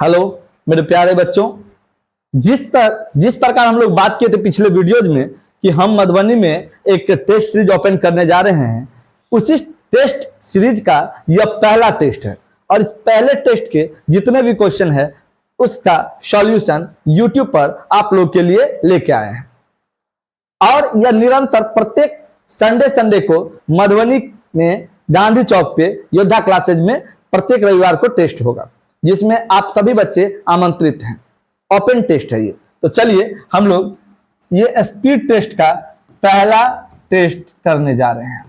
Hello मेरे प्यारे बच्चों, जिस प्रकार हम लोग बात किए थे पिछले वीडियोज में कि हम मधुबनी में एक टेस्ट सीरीज ओपन करने जा रहे हैं, उसी टेस्ट सीरीज का यह पहला टेस्ट है। और इस पहले टेस्ट के जितने भी क्वेश्चन है उसका सॉल्यूशन यूट्यूब पर आप लोग के लिए लेके आए हैं। और यह निरंतर प्रत्येक संडे को मधुबनी में गांधी चौक पे योद्धा क्लासेज में प्रत्येक रविवार को टेस्ट होगा, जिसमें आप सभी बच्चे आमंत्रित हैं। ओपन टेस्ट है ये। तो चलिए हम लोग ये स्पीड टेस्ट का पहला टेस्ट करने जा रहे हैं।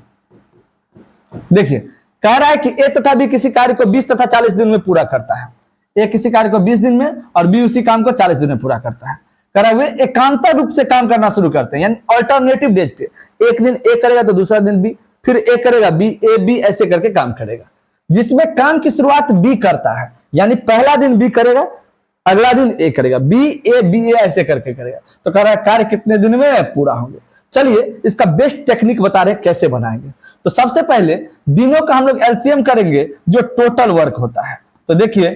देखिए, कह रहा है कि ए तथा बी किसी कार्य को 20 तथा 40 दिन में पूरा करता है। ए किसी कार्य को 20 दिन में और बी उसी काम को 40 दिन में पूरा करता है। कह रहा है वे एकांतर रूप से काम करना शुरू करते हैं, यानी अल्टरनेटिव डेज पे एक दिन ए करेगा तो दूसरा दिन बी, फिर ए करेगा बी, ए बी, ऐसे करके काम करेगा। जिसमें काम की शुरुआत बी करता है, यानी पहला दिन बी करेगा, अगला दिन ए करेगा, बी ए ऐसे करके करेगा। तो कह रहा है कार्य कितने दिन में पूरा होंगे। चलिए इसका बेस्ट टेक्निक बता रहे हैं कैसे बनाएंगे। तो सबसे पहले दिनों का हम लोग एलसीएम करेंगे जो टोटल वर्क होता है। तो देखिए,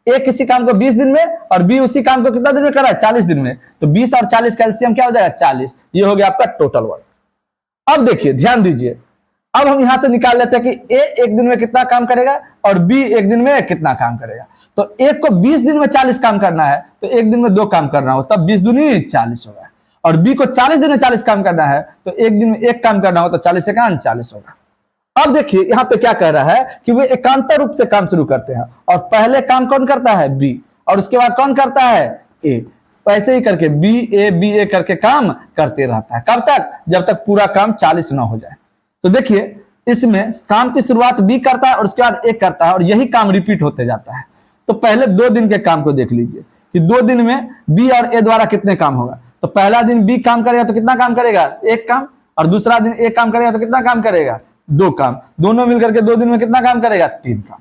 ए किसी काम को 20 दिन में और बी उसी काम को कितना दिन में कर रहा है, 40 दिन में। तो 20 और 40 का एलसीएम क्या हो जाएगा, 40। ये हो गया आपका टोटल वर्क। अब देखिए, ध्यान दीजिए, अब हम यहां से निकाल लेते हैं कि ए एक दिन में कितना काम करेगा और बी एक दिन में कितना काम करेगा। तो एक को 20 दिन में 40 काम करना है तो एक दिन में 2 काम करना हो, तब 20 दूनी 40 होगा। और बी को 40 दिन में 40 काम करना है तो एक दिन में 1 काम करना हो, तो 40 से 40 होगा। अब देखिए यहाँ पे क्या कह रहा है कि वे एकांतर रूप से काम शुरू करते हैं, और पहले काम कौन करता है, बी, और उसके बाद कौन करता है, ए। ऐसे ही करके बी ए करके काम करते रहता है। कब तक, जब तक पूरा काम 40 ना हो जाए। तो देखिए, इसमें काम की शुरुआत बी करता है और उसके बाद ए करता है, और यही काम रिपीट होते जाता है। तो पहले 2 दिन के काम को देख लीजिए कि 2 दिन में बी और ए द्वारा कितने काम होगा। तो पहला दिन बी काम करेगा तो कितना काम करेगा, 1 काम, और दूसरा दिन ए काम करेगा तो कितना काम करेगा, 2 काम। दोनों मिलकर के 2 दिन में कितना काम करेगा, 3 काम।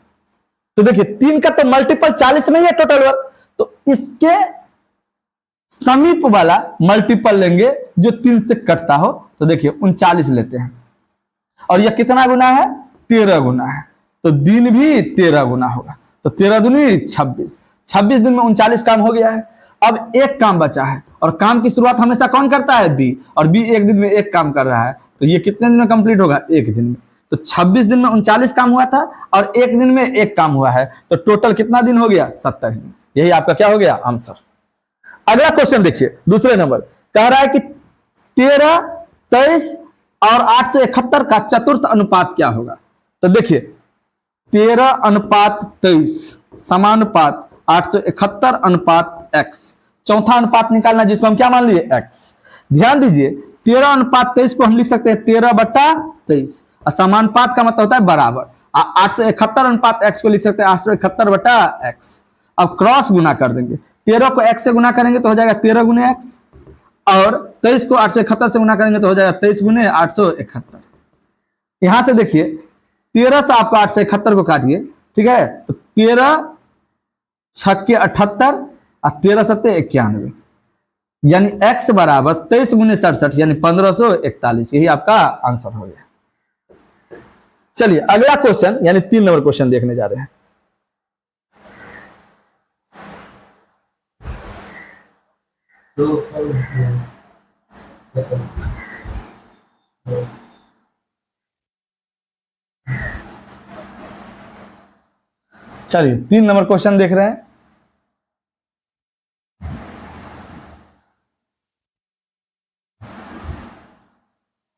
तो देखिए 3 का तो मल्टीपल 40 नहीं है टोटल वर्क, तो इसके समीप वाला मल्टीपल लेंगे जो 3 से कटता हो। तो देखिए 39 लेते हैं, और यह कितना गुना है, 13 गुना है। तो दिन भी 13 गुना होगा। तो 13 दूनी 26। 26 दिन में 39 काम हो गया है। अब 1 काम बचा है, और काम की शुरुआत हमेशा कौन करता है, बी, और बी एक दिन में 1 काम कर रहा है। तो ये कितने दिन में कंप्लीट होगा, 1 दिन में। तो 26 दिन में 39 काम हुआ था और 1 दिन में 1 काम हुआ है। तो टोटल कितना दिन हो गया, 27 दिन। यही आपका क्या हो गया, आंसर। अगला क्वेश्चन देखिए, दूसरे नंबर कह रहा है कि 13, 23 और 871 का चतुर्थ अनुपात क्या होगा। तो देखिए 13:23 समानुपात 871 अनुपात x। चौथा अनुपात निकालना जिसको हम क्या मान लिए, x। ध्यान दीजिए 13:23 को हम लिख सकते हैं 13/23, और समानुपात का मतलब होता है बराबर। 871 अनुपात x को लिख सकते हैं 871/x। अब क्रॉस गुना कर देंगे, 13 को x से गुना करेंगे तो हो जाएगा 13 गुने x, और 23 को 871 से गुना करेंगे तो हो जाएगा 23 गुने 871। यहां से देखिए 13 से आपको 871 को काटिए, ठीक है। तो 13 छक्के 78 और 13 सत्ते 91, यानी x बराबर 23 गुने 67, यानी 1541। यही आपका आंसर हो गया। चलिए अगला क्वेश्चन, यानी 3 नंबर क्वेश्चन देखने जा रहे हैं। चलिए 3 नंबर क्वेश्चन देख रहे हैं।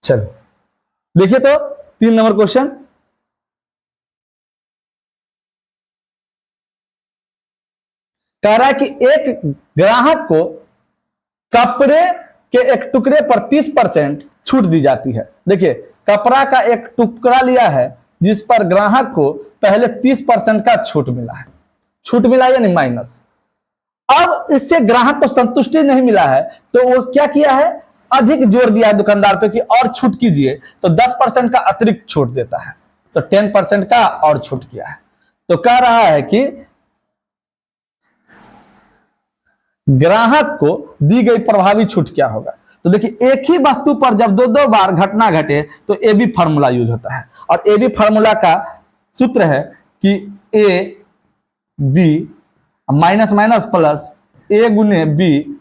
चलिए देखिए, तो 3 नंबर क्वेश्चन, कह रहा है कि एक ग्राहक को कपड़े के एक टुकड़े पर 30% छूट दी जाती है। देखिए कपड़ा का एक टुकड़ा लिया है जिस पर ग्राहक को पहले 30% का छूट मिला है। छूट मिला यानी माइनस। अब इससे ग्राहक को संतुष्टि नहीं मिला है, तो वो क्या किया है, अधिक जोर दिया है दुकानदार पे कि और छूट कीजिए। तो 10% का अतिरिक्त छूट देता है, तो 10% का और छूट किया है। तो कह रहा है कि ग्राहक को दी गई प्रभावी छूट क्या होगा। तो देखिए एक ही वस्तु पर जब 2 बार घटना घटे तो ए बी फार्मूला यूज होता है, और ए बी फार्मूला का सूत्र है कि A B minus minus plus a गुने b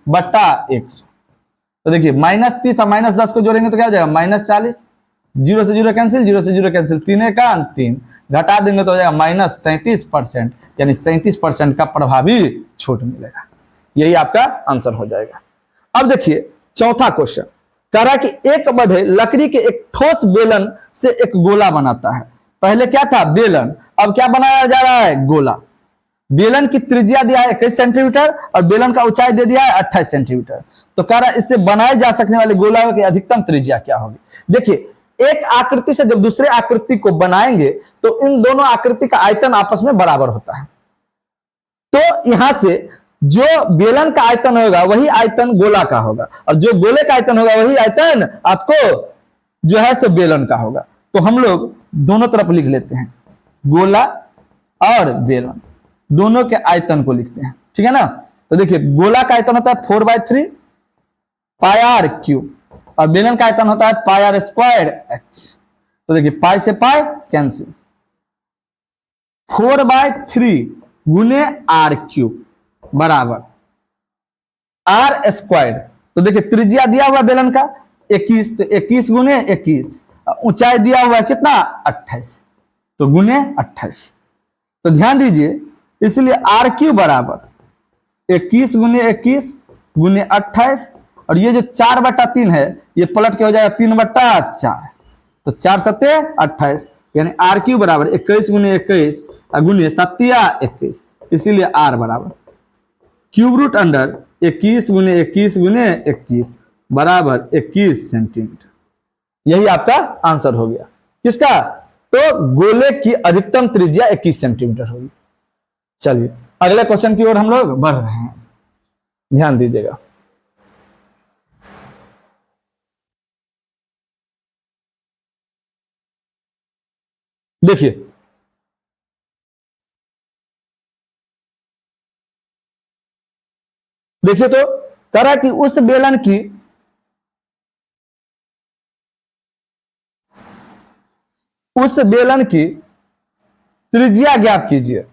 बट्टा 100। तो देखिए -30 और -10 को जोड़ेंगे तो क्या हो जाएगा -40, 0 से 0 कैंसिल, 0 से 0 कैंसिल, 3 का 3 घटा देंगे तो हो जाएगा -37%, यानी 37% का प्रभावी छूट मिलेगा। यही आपका आंसर हो जाएगा। अब देखिए चौथा क्वेश्चन कह रहा है कि एक बढ़े लकड़ी के एक ठोस बेलन से एक गोला बनाता है। पहले क्या था बेलन, अब क्या बनाया जा रहा है गोला। बेलन की त्रिज्या दिया है 21 सेंटीमीटर और बेलन का ऊंचाई दे दिया है 28 सेंटीमीटर। तो कह रहा है इससे बनाए जा सकने वाले गोला की अधिकतम त्रिज्या क्या होगी। देखिए एक आकृति से जब दूसरे आकृति को बनाएंगे तो इन दोनों आकृति का आयतन आपस में बराबर होता है। तो यहां से जो बेलन का आयतन होगा वही आयतन गोला का होगा और जो गोले का आयतन होगा वही आयतन आपको जो है सो बेलन का होगा। तो हम लोग दोनों तरफ लिख लेते हैं, गोला और बेलन दोनों के आयतन को लिखते हैं, ठीक है ना। तो देखिए गोला का आयतन होता है 4/3 पाई आर क्यूब और बेलन का आयतन होता है पाई आर स्क्वायर एच। तो देखिए पाई से पाई कैंसिल, 4/3 गुने आर क्यूब बराबर आर स्क्वायर। तो देखिए त्रिज्या दिया हुआ बेलन का 21, तो 21 गुने 21, ऊंचाई दिया हुआ है कितना 28, तो गुने 28। तो ध्यान दीजिए इसलिए आर क्यू बराबर 21 गुने 21 गुने 28 और ये जो 4/3 है ये पलट के हो जाएगा 3/4, तो 4 सत्ते 28, यानी आर क्यू बराबर 21 गुने 21 गुने 7 21, इसीलिए आर बराबर क्यूब रूट अंडर 21 गुने 21 गुने 21 बराबर 21 सेंटीमीटर। यही आपका आंसर हो गया किसका, तो गोले की अधिकतम त्रिज्या 21 सेंटीमीटर होगी। चलिए अगले क्वेश्चन की ओर हम लोग बढ़ रहे हैं, ध्यान दीजिएगा। देखिए तो तरह की उस बेलन की त्रिज्या ज्ञात कीजिए,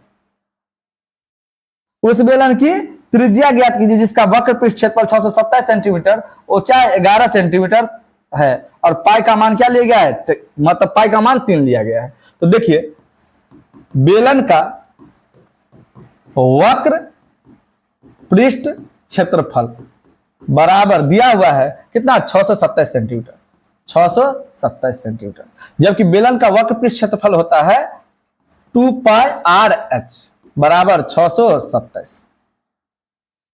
उस बेलन की त्रिज्या ज्ञात कीजिए जिसका वक्र पृष्ठ क्षेत्रफल 627 सेंटीमीटर, ऊंचाई 11 सेंटीमीटर है और पाई का मान क्या लिया गया है, मतलब पाई का मान 3 लिया गया है। तो देखिए बेलन का वक्र पृष्ठ क्षेत्रफल बराबर दिया हुआ है कितना 627 सेंटीमीटर, 627 सेंटीमीटर, जबकि बेलन का वक्र पृष्ठ क्षेत्रफल होता है 2 पाई आर एच बराबर 627।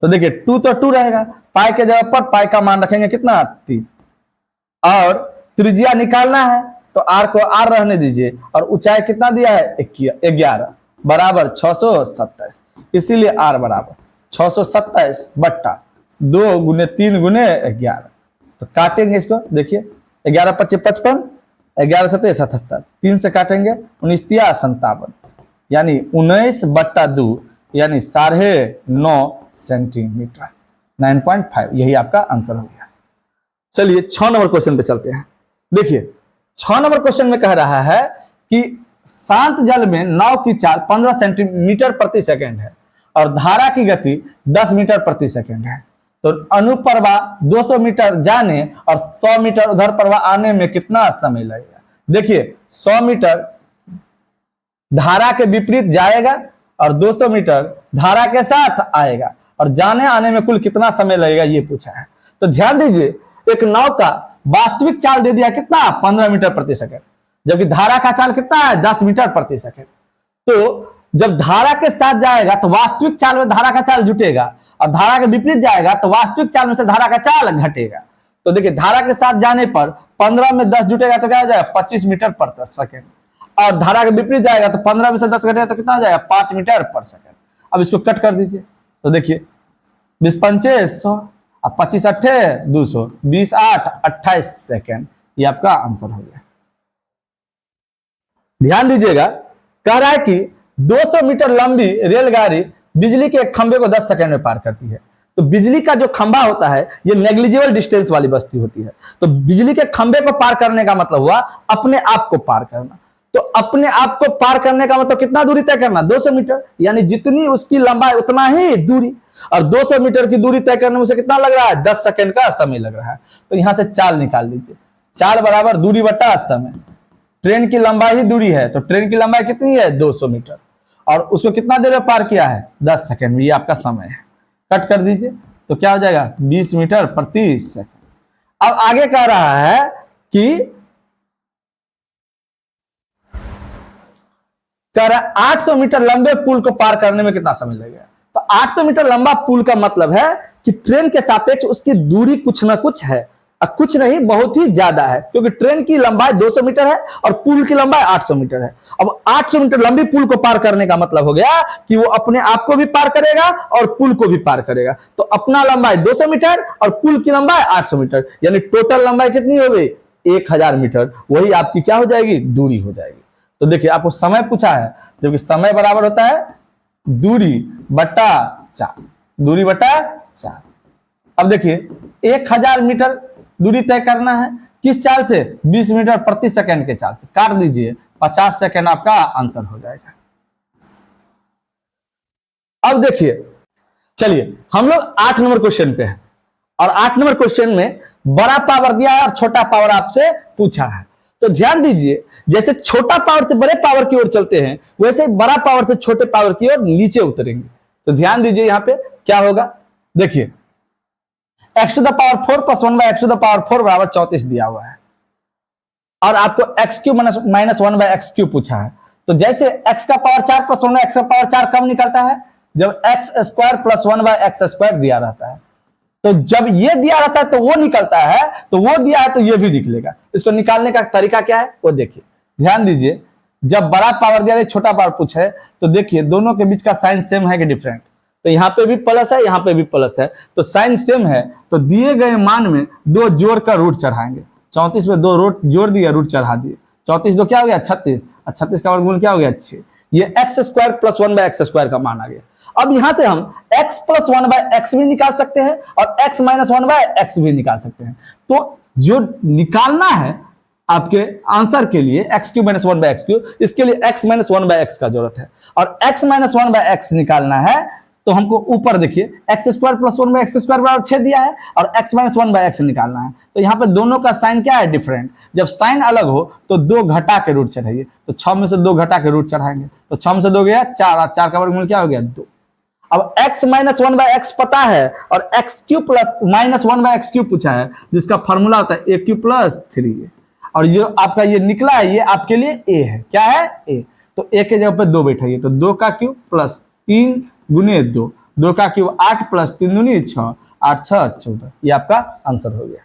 तो देखिए 2 तो 2 रहेगा, पाई के जगह पर पाई का मान रखेंगे कितना 3 और त्रिज्या निकालना है तो आर को आर रहने दीजिए और ऊंचाई कितना दिया है 11 बराबर 627, इसीलिए आर बराबर 627 बट्टा 2 गुने 3 गुने 11। तो काटेंगे इसको, देखिए 11 × 25 = 55, 11 × 7 = 77, 3 से काटेंगे 19 × 3 = 57, यानी 19/2 यानी 9.5 सेंटीमीटर, 9.5। यही आपका आंसर हो गया। चलिए 6 नंबर क्वेश्चन पे चलते हैं। देखिए 6 नंबर क्वेश्चन में कह रहा है कि शांत जल में नाव की चाल 15 सेंटीमीटर प्रति सेकंड है और धारा की गति 10 मीटर प्रति सेकंड है। तो अनुप्रवाह 200 मीटर जाने और 100 मीटर उधर प्रवाह आने में कितना समय लगेगा। देखिए 100 मीटर धारा के विपरीत जाएगा और 200 मीटर धारा के साथ आएगा और जाने आने में कुल कितना समय लगेगा ये पूछा है। तो ध्यान दीजिए एक नाव का वास्तविक चाल दे दिया कितना 15 मीटर प्रति सेकंड, जबकि धारा का चाल कितना है 10 मीटर प्रति सेकंड। तो जब धारा के साथ जाएगा तो वास्तविक चाल में धारा का चाल जुटेगा और धारा के विपरीत जाएगा तो वास्तविक चाल में से धारा का चाल घटेगा। तो देखिए धारा के साथ जाने पर 15 में 10 जुटेगा तो क्या हो जाएगा 25 मीटर प्रति सेकंड और धारा के विपरीत जाएगा तो 15 में से 10 घटेगा तो कितना हो जाएगा 5 मीटर पर सेकंड। अब इसको कट कर दीजिए तो देखिए 20 × 5 = 100 और 25 × 8 = 200, 20 × 8 = 28 सेकंड। ये आपका आंसर हो गया। ध्यान दीजिएगा कह रहा है कि 200 मीटर लंबी रेलगाड़ी बिजली के एक खंभे को 10 सेकंड में पार करती है। तो बिजली का जो खंभा होता है ये नेग्लिजिबल डिस्टेंस वाली वस्तु होती है। तो बिजली के खंभे को पार करने का मतलब हुआ अपने आप को पार करना। तो अपने आप को पार करने का मतलब कितना दूरी तय करना, 200 मीटर, यानी जितनी उसकी लंबाई उतना ही दूरी, और 200 मीटर की दूरी तय करने में उसे कितना लग रहा है, 10 सेकंड का समय लग रहा है। तो यहां से चाल निकाल लीजिए, चाल बराबर दूरी बटा समय। ट्रेन की लंबाई ही दूरी है, तो ट्रेन की लंबाई कितनी है, 200 मीटर, और उसको कितना देर में पार किया है, 10 सेकंड में, ये आपका समय है। कट कर दीजिए तो क्या हो जाएगा, 20 मीटर प्रति सेकंड। अब आगे कह रहा है कि 800 मीटर लंबे पुल को पार करने में कितना समय लगेगा। तो 800 मीटर लंबा पुल का मतलब है कि ट्रेन के सापेक्ष उसकी दूरी कुछ ना कुछ है, कुछ नहीं बहुत ही ज्यादा है, क्योंकि ट्रेन की लंबाई 200 मीटर है और पुल की लंबाई 800 मीटर है। अब 800 मीटर लंबी पुल को पार करने का मतलब हो गया कि वो अपने आप को भी पार करेगा और पुल को भी पार करेगा। तो अपना लंबाई 200 मीटर और पुल की लंबाई 800 मीटर, यानी टोटल लंबाई कितनी हो गई, 1000 मीटर। वही आपकी क्या हो जाएगी, दूरी हो जाएगी। तो देखिए आपको समय पूछा है, जो कि समय बराबर होता है दूरी बटा 4, दूरी बटा 4। अब देखिए 1000 मीटर दूरी तय करना है, किस चाल से, 20 मीटर प्रति सेकंड के चाल से। काट दीजिए, 50 सेकंड आपका आंसर हो जाएगा। अब देखिए, चलिए हम लोग 8 नंबर क्वेश्चन पे हैं, और 8 नंबर क्वेश्चन में बड़ा पावर दिया है और छोटा पावर आपसे पूछा है। तो ध्यान दीजिए, जैसे छोटा पावर से बड़े पावर की ओर चलते हैं, वैसे बड़ा पावर से छोटे पावर की ओर नीचे उतरेंगे। तो ध्यान दीजिए यहां पे क्या होगा, देखिए x to the power 4 plus 1 by x to the power 4 बराबर 34 दिया हुआ है, और आपको x cube minus 1 by x cube पूछा है। तो जैसे x का पावर 4 प्लस 1 बाय x का पावर 4 कब निकलता है, जब x square plus 1 by x square दिया रहता है। तो जब ये दिया रहता है तो वो निकलता है, तो वो दिया है तो ये भी निकलेगा। इसको निकालने का तरीका क्या है वो देखिए, ध्यान दीजिए। जब बड़ा पावर दिया है छोटा पावर पूछा है, तो देखिए दोनों के बीच का साइन सेम है कि डिफरेंट। तो यहाँ पे भी प्लस है, यहाँ पे भी प्लस है, तो साइन सेम है। तो दिए गए मान में 2 जोड़ का रूट चढ़ाएंगे। 34 में 2 रूट जोड़ दिया, रूट चढ़ा दिए। 34 तो क्या हो गया, 36, और 36 का वर्गमूल क्या हो गया, 6। ये x square plus 1 by x square का मान आ गया। अब यहां से हम x प्लस 1 बाय x भी निकाल सकते हैं और x माइनस 1 बाय x भी निकाल सकते हैं। तो जो निकालना है आपके आंसर के लिए x cube minus 1 by x cube, इसके लिए x माइनस 1 बाय x का जरूरत है, और x माइनस 1 बाय x निकालना है। तो हमको ऊपर देखिए x square plus 1 by x square बराबर 6 दिया है, और x माइनस 1 बाय x निकालना है। तो यहाँ पे दोनों का साइन क्या है, डिफरेंट। जब साइन अलग हो तो 2 घटा के रूट चढ़ाइए। तो 6 में से 2 घटा के रूट चढ़ाएंगे, तो 6 में से 2 गया 4, और 4 का वर्गमूल क्या हो गया, 2। अब x माइनस 1 बाय x पता है, और x cube plus minus 1 by x cube पूछा है, जिसका फॉर्मूला होता है a क्यूब प्लस 3a, और ये आपका ये निकला है, ये आपके लिए a है। क्या है, a। तो a के जगह पे 2 बैठाइए, तो 2 का क्यूब प्लस 3 गुने 2, 2 का क्यूब 8 प्लस 3 दूनी 6, 8 6 14। ये आपका आंसर हो गया।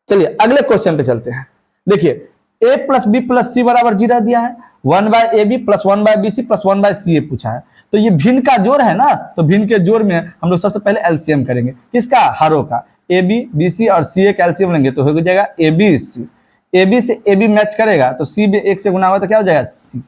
चलिए अगले क्वेश्चन पे चलते हैं। देखिए a plus B plus C बराबर 0 दिया है, 1 by A B plus 1 by B C plus 1 by C A पूछा है। तो ये भिन्न का जोड़ है ना, तो भिन्न के जोड़ में हम लोग सबसे पहले एलसीएम करेंगे। किसका, हरों का। ए बी बी सी और सी ए का एलसीएम लेंगे तो हो जाएगा A B C. A B से ए बी मैच करेगा तो सी भी 1 से गुना होगा तो क्या हो जाएगा, सी।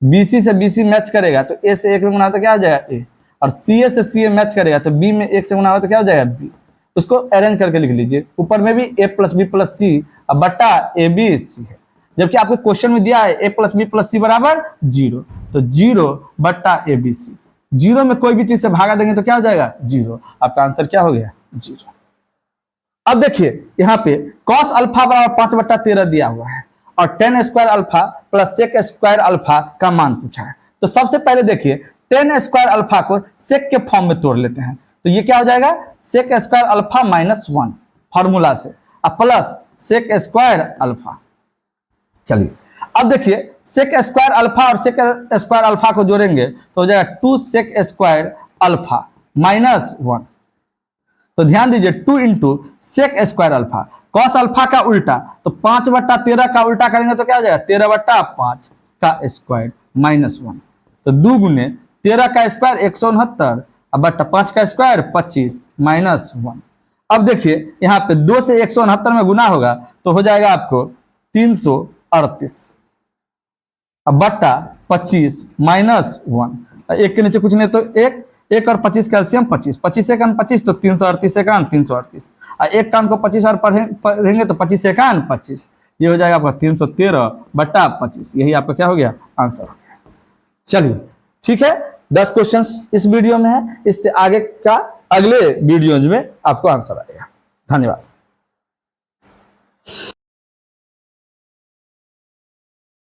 बी सी से बी सी मैच करेगा तो ए से 1 में गुना होगा तो क्या हो जाएगा, ए। और सी ए से सी ए मैच करेगा तो बी में 1 से गुना होगा तो क्या हो जाएगा, बी। उसको अरेंज करके लिख लीजिए। ऊपर में भी ए प्लस बी प्लस सी बटा ए बी सी है, जबकि आपके क्वेश्चन में दिया है ए प्लस बी प्लस सी बराबर 0। तो 0 बट्टा ए बी सी, 0 में कोई भी चीज से भागा देंगे तो क्या हो जाएगा, 0। आपका आंसर क्या हो गया, 0। अब देखिए यहाँ पे cos अल्फा बराबर 5/13 दिया हुआ है, और tan square alpha plus sec square alpha का मान पूछा है। तो सबसे पहले देखिए tan स्क्वायर अल्फा को सेक के फॉर्म में तोड़ लेते हैं। तो ये क्या हो जाएगा, sec square alpha minus 1 formula से, अब प्लस सेक स्क्वायर अल्फा। चलिए अब देखिए सेक स्क्वायर अल्फा और सेक स्क्वायर अल्फा को जोड़ेंगे तो हो जाएगा 2 सेक स्क्वायर अल्फा माइनस 1। तो ध्यान दीजिए 2 into sec square alpha, cos alpha का उल्टा, तो 5/13 का उल्टा करेंगे तो क्या हो जाएगा, 13/5 का स्क्वायर माइनस 1। तो 2 गुने 13 का स्क्वायर 169, अब बट्टा 5 का स्क्वायर 25 माइनस 1। अब देखिए यहाँ पे 2 से 169 में गुना होगा तो हो जाएगा आपको 338, अब बट्टा 25 माइनस 1। एक के नीचे कुछ नहीं तो एक और 25 कैल्शियम 25, 25 से 25 तो 338 से 338, और एक कान को 25 और पढ़ेंगे तो 25 से 25, ये हो जाएगा आपका 313/25, यही आपका क्या हो गया आंसर हो गया। चलिए ठीक है, 10 क्वेश्चंस इस वीडियो में है, इससे आगे का अगले वीडियोज में आपको आंसर आएगा। धन्यवाद।